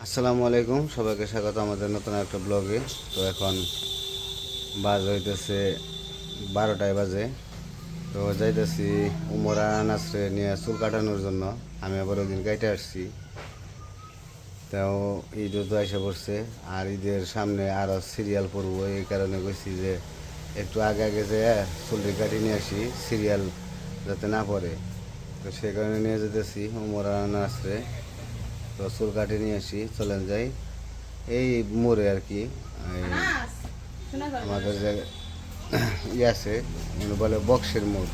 আসসালামু আলাইকুম, সবাইকে স্বাগত আমাদের নতুন একটা ব্লগে। তো এখন হইতেছে 12টায় বাজে। তো যাইতেছি উমরা নাসরে নিয়ে চুল কাটানোর জন্য। আমি আবার ওই দিন কাইটে আসছি, তাও ঈদও তো এসে পড়ছে, আর ঈদের সামনে আরও সিরিয়াল পড়বো। এই কারণে কইছি যে একটু আগে আগে যে চুলটি কাটিয়ে নিয়ে আসি, সিরিয়াল যাতে না পড়ে। তো সেই কারণে নিয়ে যেতেছি উমরা নাসরে। তো চুল কাটিয়ে নিয়ে আসি, চলেন যাই। এই মোড়ে আর কি আমাদের যে আছে বলে বক্সের মোড়,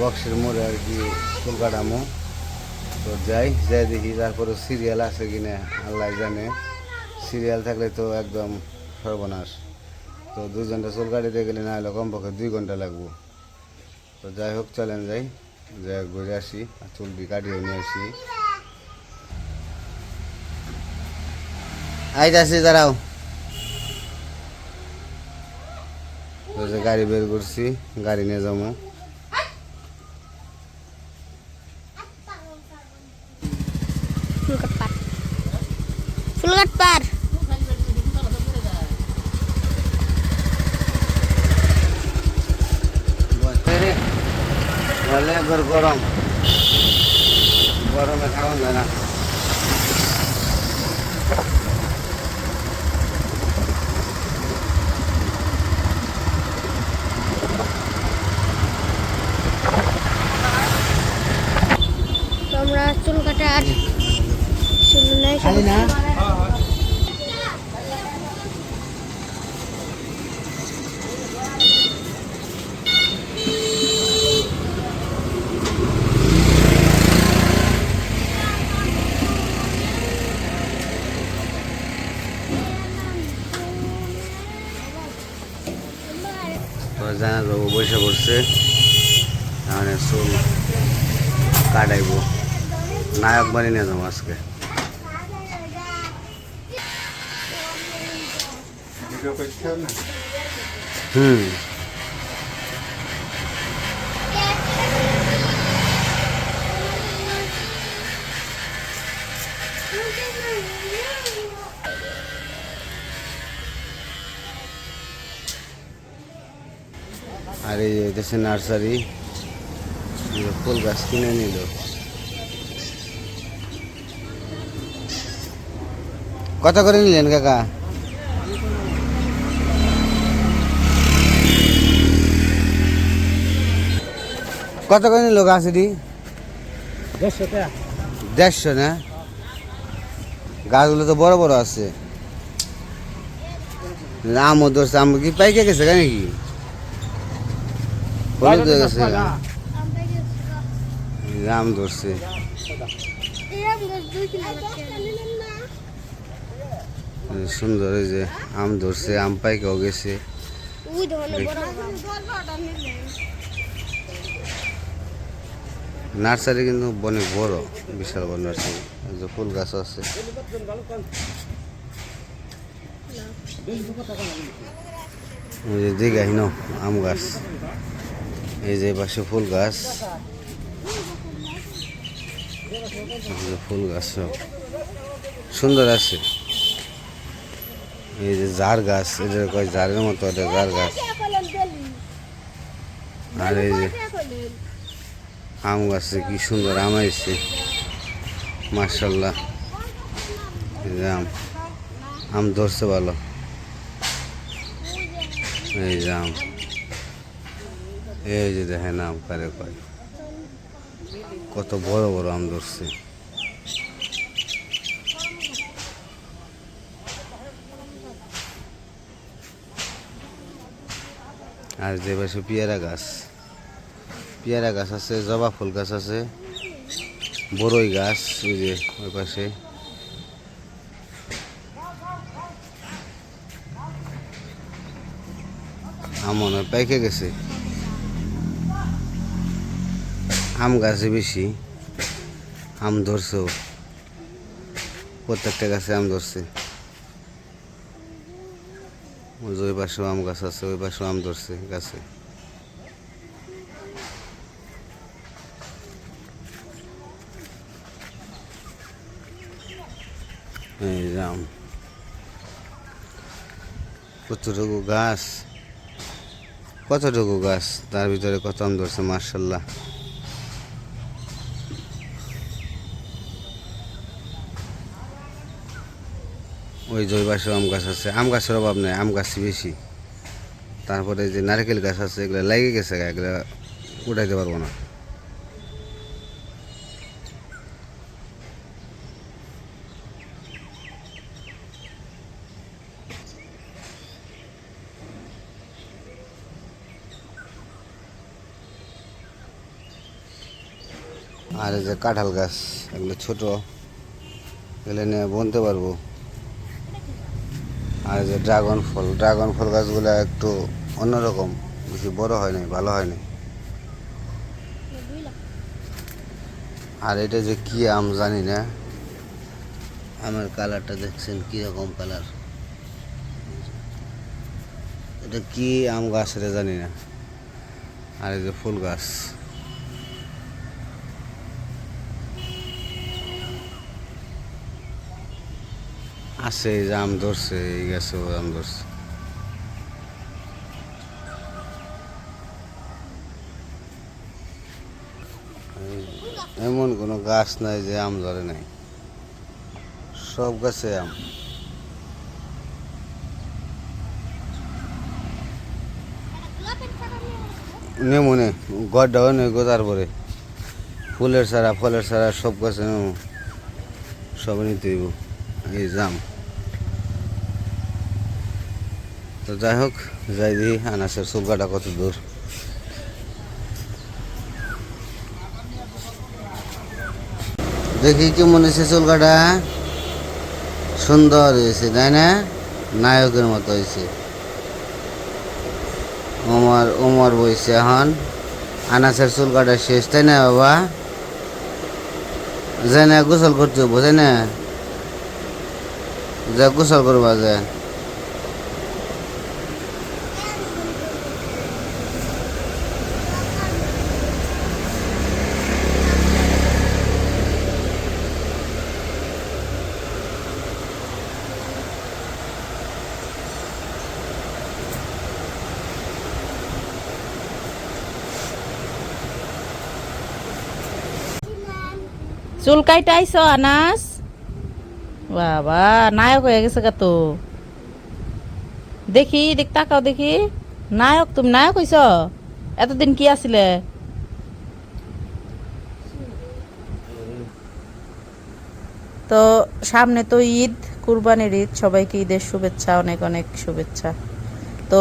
বক্সের মোড়ে আর কি চুল কাটামো। তো যাই দেখি, তারপরে সিরিয়াল আছে কিনা আল্লাহ জানে। সিরিয়াল থাকলে তো একদম সর্বনাশ। তো 2 ঘন্টা চুল কাটিতে গেলে না হলে কমপক্ষে 2 ঘন্টা লাগবো। তো যাই হোক, চলেন যাই, ঘুরে আসি আর চুলটি কাটিয়ে নিয়ে আসি। আইতাছি, দাঁড়াও। তো যে গাড়ি বের করছি, গাড়ি নিয়ে যাবো। ফুলগাট পার গরম গরমে খাওয়া যায় না। আমরা চুল কাটার শুরু নাই তো জানা যাবো, বসে পড়ছে, তাহলে চুল কাটাইব। নায়ক বাড়ি নিয়ে যাবো আজকে। হুম, আর এই হইতেছে নার্সারি, ফুল গাছ কিনে নিল। কত করে নিলেন কাকা? কত করে নিল গাছটি? 150 টাকা। 150 না? গাছগুলো তো বড় বড় আছে। আমও ধরছে, আম কি পাইকে গেছে নাকি? হলুদ হয়ে গেছে, আম ধরছে। সুন্দর, এই যে আম ধরছে, আম পাইকেও গেছে। নার্সারি কিন্তু অনেক বড়, বিশাল বড় নার্সারি। এই যে ফুল গাছ আছে। এই যে দিঘাহীন আম গাছ, এই যে পাশে ফুল গাছ, ফুল গাছ সব সুন্দর আছে। এই যে জার গাছ, এটা কয় জারের মতো, এটা জার গাছ। আর এই যে আম গাছে কি সুন্দর আম আইছে, মাশাআল্লাহ। এই যে আম ধরছে ভালো। এই যে আম, এই যে দেখেন আম কারে কয়, কত বড় বড় আম ধরছে। আর যে পাশে পেয়ারা গাছ, পেয়ারা গাছ আছে, জবা ফুল গাছ আছে, বড়ই গাছ ওই যে ওই পাশে। আম মনে হয় পাইকে গেছে, আম গাছে বেশি আম ধরছেও, প্রত্যেকটা গাছে আম ধরছে। ওই পাশেও আম গাছ আছে, ওই পাশেও আম ধরছে গাছে। এই জাম, কতটুকু গাছ, কতটুকু গাছ, তার ভিতরে কত আম ধরছে মার্শাল্লাহ। ওই যে ওই পাশে আম গাছ আছে, আম গাছের অভাব নেই, আম গাছ বেশি। তারপরে যে নারকেল গাছ আছে এগুলো লেগে গেছে, এগুলো উঠাইতে পারবো না। আর এই যে কাঁঠাল গাছ, এগুলো ছোট, এগুলো নিয়ে বুনতে পারবো। আর এই যে ড্রাগন ফল গাছগুলো একটু অন্যরকম, বেশি বড় হয় নাই, ভালো হয় নাই। আর এটা যে কি আম জানি না, আমের কালারটা দেখছেন কিরকম কালার, এটা কি আম গাছ এটা জানি না। আর এই যে ফুল গাছ, আছে এই যে আম ধরছে, এই গাছেও আম ধরছে। এমন কোনো গাছ নাই যে আম ধরে নাই, সব গাছে আম। নেমু নে গড়টাও নেই গো, তারপরে ফলের ছাড়া সব গাছে নেমু, সব নিতে হইব। এই জাম তো যাই হোক, যাই দিই আনাসের চুল কাটা কত দূর। দেখি কেমন হয়েছে চুল কাটা, সুন্দর হয়েছে তাই না, নায়কের মতো হয়েছে। ওমর বইছে এখন, আনাসের চুল কাটা শেষ তাই না বাবা, যাই না গোসল করতে হবো তাই না, যা গোসল করবা যায়। চুল কাইটা আইছ আনাস, বাবা নায়ক হয়ে গেছে গা তো। দেখি দেখ, তাকাও দেখি, নায়ক, তুমি নায়ক হইছ। এতদিন কি আছিলে? তো সামনে তো ঈদ, কুরবানির ঈদ, সবাইকে ঈদের শুভেচ্ছা, অনেক অনেক শুভেচ্ছা। তো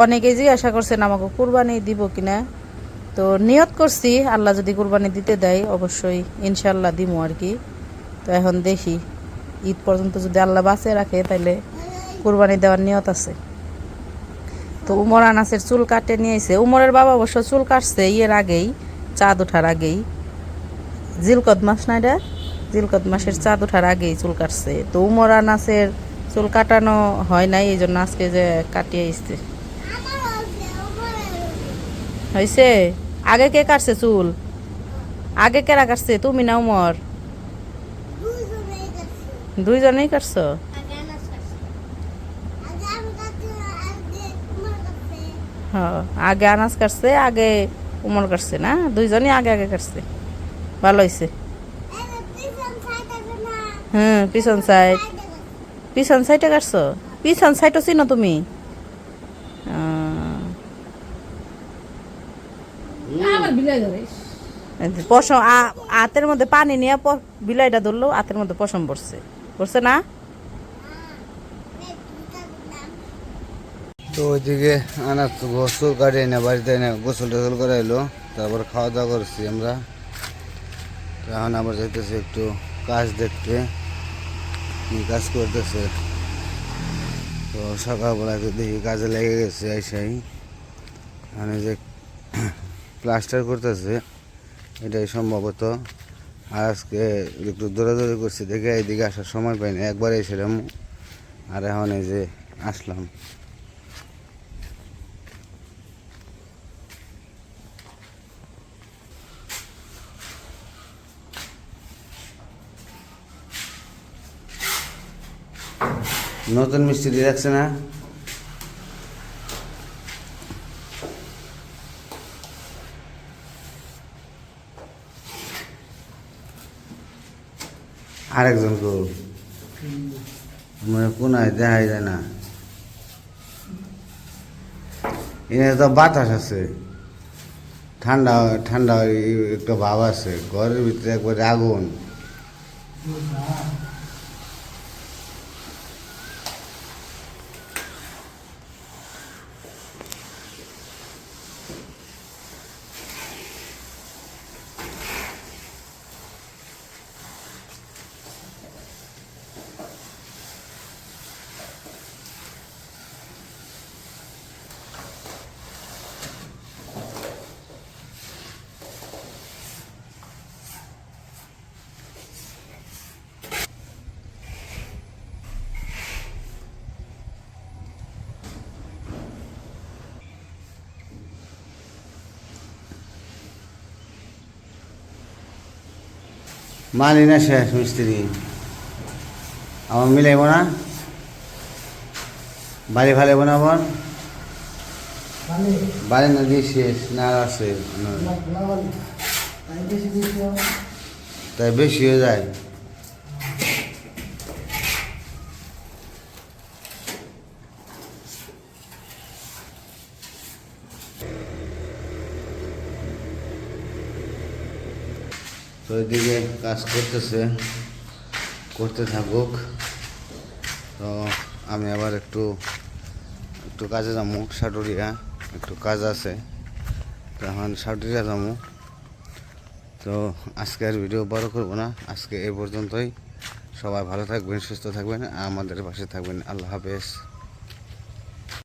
অনেকেই জিজ্ঞাসা করছেন আমাকে কুরবানি দিব কিনা, তো নিয়ত করছি আল্লাহ যদি কুরবানি দিতে দেয় অবশ্যই ইনশাল্লাহ দিমু আর কি। তো এখন দেখি ঈদ পর্যন্ত যদি আল্লাহ বাঁচিয়ে রাখে তাহলে কুরবানি দেওয়ার নিয়ত আছে। তো উমর আনাসের চুল কাটে নিয়েছে, উমরের বাবা অবশ্য চুল কাটছে ইয়ের আগেই, চাঁদ ওঠার আগেই, জিলকদ মাস না এটা, জিলকদ মাসের চাঁদ ওঠার আগেই চুল কাটছে। তো উমর আনাসের চুল কাটানো হয় নাই, এই জন্য আজকে যে কাটিয়ে এসছে। হয়েছে? আগে কে কাটছে চুল? আগে কেরা কাটছে, তুমি না উমর? দুইজনেই কাটছো? হ্যাঁ, আগে আনাস কাটছে, আগে উমর কাটছে না, দুইজনই আগে আগে কাটছে। ভালো হয়েছে। হ্যাঁ, পিছন সাইডে কাটছো, পিছন সাইডও চিনো তুমি? পশম হাতের মধ্যে পানি নিয়ে বিলাইটা ধরলো, হাতের মধ্যে পশম পড়ছে না। তো ওইদিকে আনার তো গোসল কাটে না, বাড়িতে এনে গোসল টোসল করে এলো, তারপর খাওয়া দাওয়া করছি আমরা। তো এখন আবার যাইতেছে একটু কাজ দেখতে, কি কাজ করতেছে। তো সকালবেলা তো দেখি কাজে লেগে গেছে আইসাই, মানে যে প্লাস্টার করতেছে এটাই সম্ভবত। আর আজকে একটু দৌড়াদৌড়ি করছি দেখে এইদিকে আসার সময় পাইনি, একবার এসেছিলাম আর এখন এই যে আসলাম। নতুন মিস্ত্রি রাখছে না? আরেকজন কেউ মানে কোনায় দেখাই যায় না। এখানে তো বাতাস আছে, ঠান্ডা ঠান্ডা একটা ভাব আছে, ঘরের ভিতরে একবারে আগুন। মানি না শেষ মিস্ত্রি, আমার মিলাইব না, বাড়ি ফালাইব না আমার বাড়ি না দিয়ে শেষ না আর আছে, তাই বেশি হয়ে যায়। তো এদিকে কাজ করতে থাকুক। তো আমি আবার একটু কাজে যাবো, সাটুরিয়া একটু কাজ আছে, তখন সাটুরিয়া যাবো। তো আজকে আর ভিডিও বড় করবো না, আজকে এই পর্যন্তই। সবাই ভালো থাকবেন, সুস্থ থাকবেন, আমাদের পাশে থাকবেন। আল্লাহ হাফেজ।